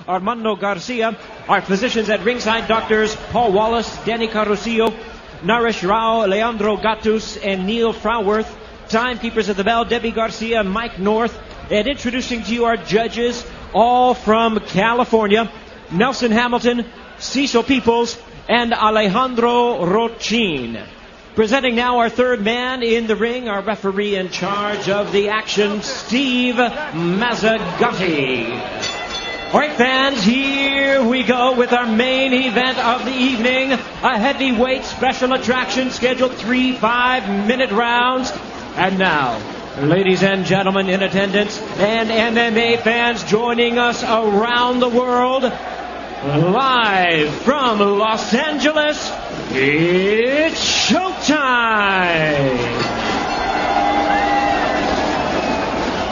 Armando Garcia. Our physicians at ringside, doctors Paul Wallace, Danny Carusillo, Naresh Rao, Leandro Gatus, and Neil Frauworth. Timekeepers at the bell, Debbie Garcia, Mike North. And introducing to you our judges, all from California, Nelson Hamilton, Cecil Peoples, and Alejandro Rochin. Presenting now our third man in the ring, our referee in charge of the action, Steve Mazzagatti. All right, fans, here we go with our main event of the evening. A heavyweight special attraction scheduled 3 5-minute rounds. And now, ladies and gentlemen in attendance and MMA fans joining us around the world, live from Los Angeles, it's showtime!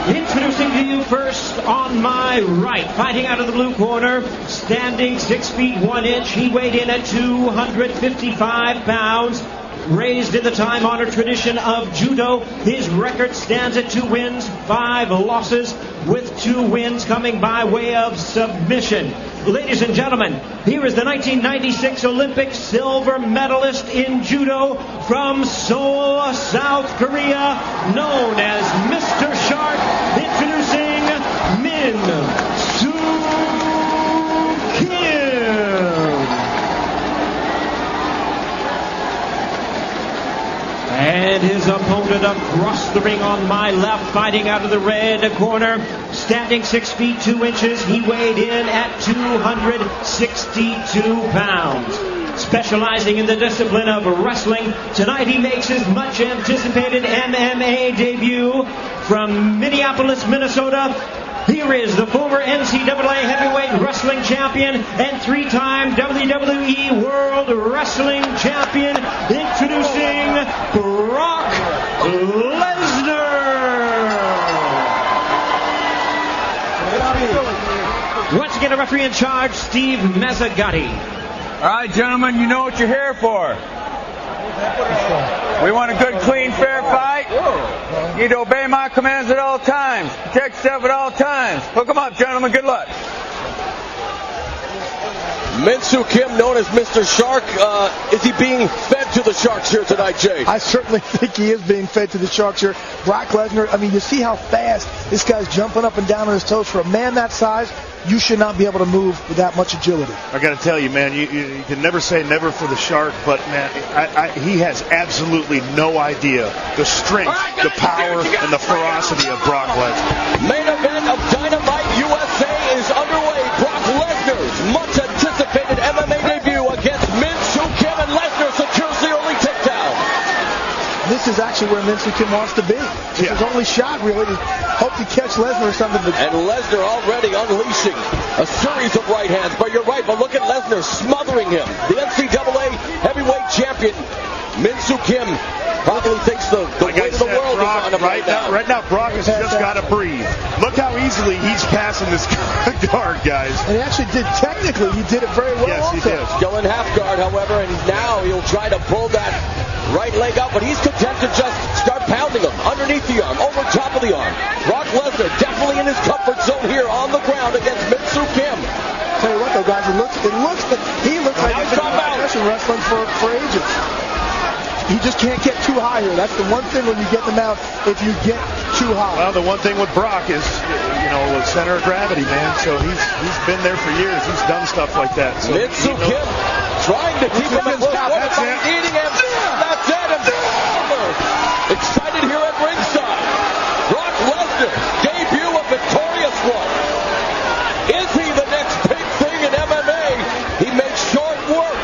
Introducing to you first on my right, fighting out of the blue corner, standing 6 feet 1 inch. He weighed in at 255 pounds. Raised in the time-honored tradition of judo, his record stands at 2 wins, 5 losses, with 2 wins coming by way of submission. Ladies and gentlemen, here is the 1996 Olympic silver medalist in judo from Seoul, South Korea, known as Mr. Shark, introducing Min-Soo. And his opponent across the ring on my left, fighting out of the red corner, standing 6 feet 2 inches. He weighed in at 262 pounds. Specializing in the discipline of wrestling, tonight he makes his much anticipated MMA debut from Minneapolis, Minnesota. Here is the former NCAA heavyweight wrestling champion and 3-time WWE World Wrestling Champion, introducing Brock Lesnar. Once again, a referee in charge, Steve Mazzagatti. All right, gentlemen, you know what you're here for. We want a good, clean, fair fight. You need to obey my commands at all times. Protect yourself at all times. Hook 'em up, gentlemen. Good luck. Min-Soo Kim, known as Mr. Shark, is he being fed to the Sharks here tonight, Jay? I certainly think he is being fed to the Sharks here. Brock Lesnar, I mean, you see how fast this guy's jumping up and down on his toes. For a man that size, you should not be able to move with that much agility. I got to tell you, man, you can never say never for the Shark, but, man, he has absolutely no idea the strength, the power, and the ferocity of Brock Lesnar. Main event of Dynamite USA is underway. Brock Lesnar's much anticipated MMA debut against Min-Soo Kim, and Lesnar secures the early takedown. This is actually where Min-Soo Kim wants to be. It's his only shot, really, to hope to catch Lesnar or something. And Lesnar already unleashing a series of right hands. But you're right, but look at Lesnar smothering him. The NCAA heavyweight champion, Min-Soo Kim, probably thinks the weight of the world is on him right now. Right now, Brock has just got to breathe. Look how easily he's passing this guard, guys. And he actually did, technically, he did it very well. Yes, also. he did. Still in half guard, however, and now he'll try to pull that right leg up, but he's content to just start pounding him underneath the arm, over top of the arm. Brock Lesnar definitely in his comfort zone here on the ground against Min-Soo Kim. Tell you what, though, guys, he looks like he's been in wrestling for ages. He just can't get too high here. That's the one thing when you get them out, if you get too high. Well, the one thing with Brock is, the center of gravity, man. So he's been there for years. He's done stuff like that. So Min-Soo Kim trying to keep him at close. That's it. Eating him. That's it. And excited here at ringside. Brock Lesnar, debut a victorious one. Is he the next big thing in MMA? He makes short work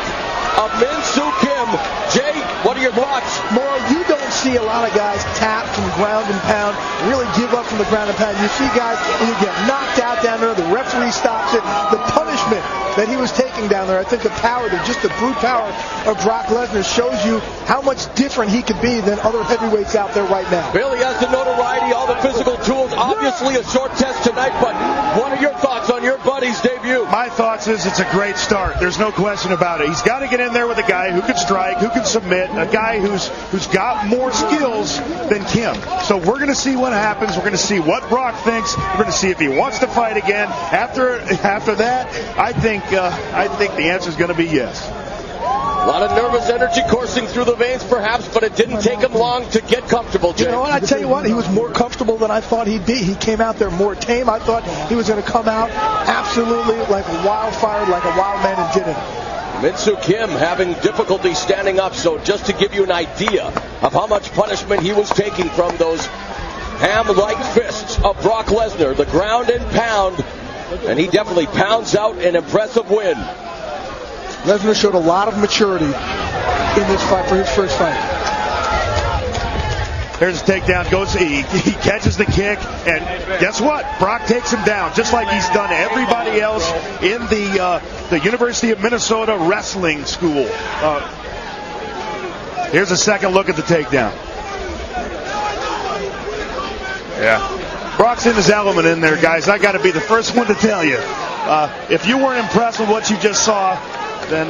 of Min-Soo Kim. Jay, what are your thoughts? Morrow, you don't see a lot of guys tap from ground and pound, really give up from the ground and pound. You see guys when you get knocked out down there, the referee stops it. The punishment that he was taking down there, I think the power, just the brute power of Brock Lesnar shows you how much different he could be than other heavyweights out there right now. Billy has the notoriety, all the physical tools. Obviously a short test tonight, but what are your thoughts on your buddy's debut? My my thoughts is it's a great start. There's no question about it. He's got to get in there with a guy who can strike, who can submit, a guy who's got more skills than Kim. So we're going to see what happens. We're going to see what Brock thinks. We're going to see if he wants to fight again. After that, I think the answer is going to be yes. A lot of nervous energy coursing through the veins, perhaps, but it didn't take him long to get comfortable, Jay. You know what? I tell you what, he was more comfortable than I thought he'd be. He came out there more tame. I thought he was going to come out absolutely like a wildfire, like a wild man, and didn't. Min-Soo Kim having difficulty standing up, so just to give you an idea of how much punishment he was taking from those ham-like fists of Brock Lesnar, the ground and pound, and he definitely pounds out an impressive win. Lesnar showed a lot of maturity in this fight for his first fight. There's a takedown, he catches the kick, and guess what? Brock takes him down, just like he's done everybody else in the University of Minnesota wrestling school. Here's a second look at the takedown. Yeah. Brock's in his element in there, guys. I got to be the first one to tell you. If you weren't impressed with what you just saw, then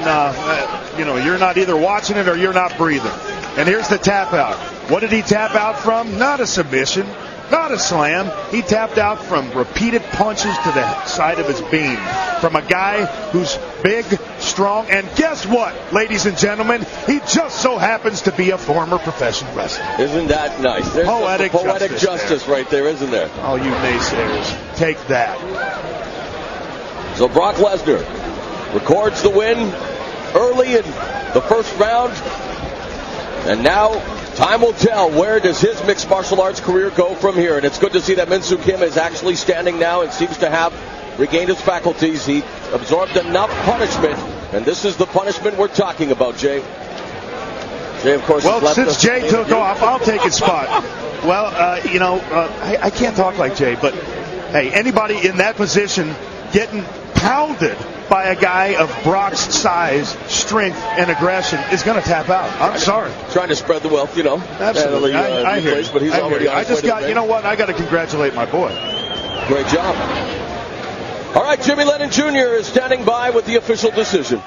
you're not either watching it or you're not breathing. And here's the tap out. What did he tap out from? Not a submission, not a slam. He tapped out from repeated punches to the side of his beam from a guy who's big, strong, and guess what, ladies and gentlemen? He just so happens to be a former professional wrestler. Isn't that nice? There's poetic justice right there, isn't there? Oh, you naysayers, take that. So Brock Lesnar records the win early in the first round. And now time will tell, where does his mixed martial arts career go from here? And it's good to see that Min-Soo Kim is actually standing now and seems to have regained his faculties. He absorbed enough punishment, and this is the punishment we're talking about, Jay. Jay, of course, well, since Jay took off, I'll take his spot. Well, I can't talk like Jay, but hey, anybody in that position getting pounded by a guy of Brock's size, strength, and aggression is going to tap out. I'm sorry. Trying to spread the wealth, Absolutely. I hear you. But he's already on his way to the you know what? I got to congratulate my boy. Great job. All right, Jimmy Lennon Jr. is standing by with the official decision.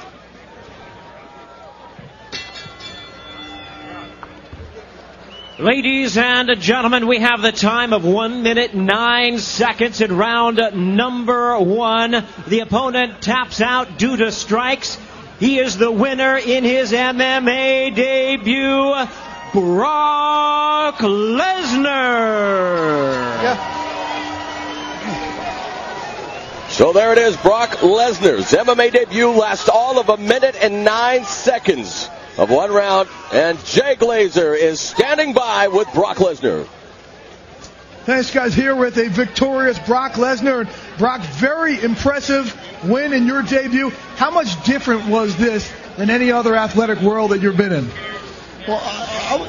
Ladies and gentlemen, we have the time of 1 minute 9 seconds in round number 1. The opponent taps out due to strikes. He is the winner in his MMA debut, Brock Lesnar. Yeah. So there it is, Brock Lesnar's MMA debut lasts all of 1 minute and 9 seconds of one round, and Jay Glazer is standing by with Brock Lesnar. Thanks, guys. Here with a victorious Brock Lesnar. Brock, very impressive win in your debut. How much different was this than any other athletic world that you've been in? Well,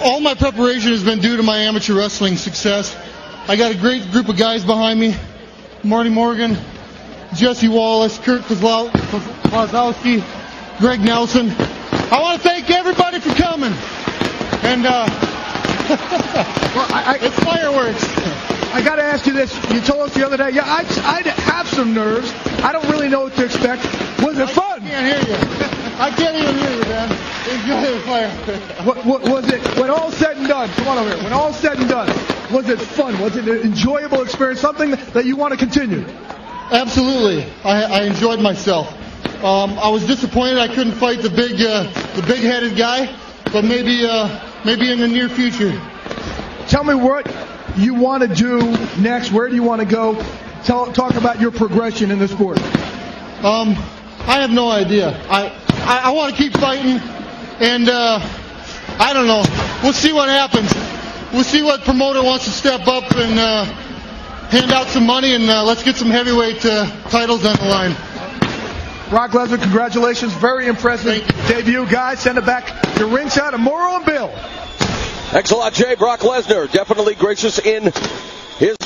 all my preparation has been due to my amateur wrestling success. I got a great group of guys behind me. Marty Morgan, Jesse Wallace, Kurt Kozlowski, Greg Nelson. I want to thank everybody for coming. And it's fireworks. I got to ask you this. You told us the other day, I'd have some nerves. I don't really know what to expect. Was it fun? I can't hear you. I can't even hear you, man. Enjoy the fire. Was it, when all said and done, come on over here, when all said and done, was it fun? Was it an enjoyable experience, something that you want to continue? Absolutely. I enjoyed myself. I was disappointed I couldn't fight the big-headed guy, but maybe in the near future. Tell me what you want to do next. Where do you want to go? Talk about your progression in the sport. I have no idea. I want to keep fighting, and I don't know. We'll see what happens. We'll see what promoter wants to step up and hand out some money, and let's get some heavyweight titles on the line. Brock Lesnar, congratulations. Very impressive debut, guys. Send it back to ringside. And Morrow and Bill. Thanks a lot, Jay. Brock Lesnar, definitely gracious in his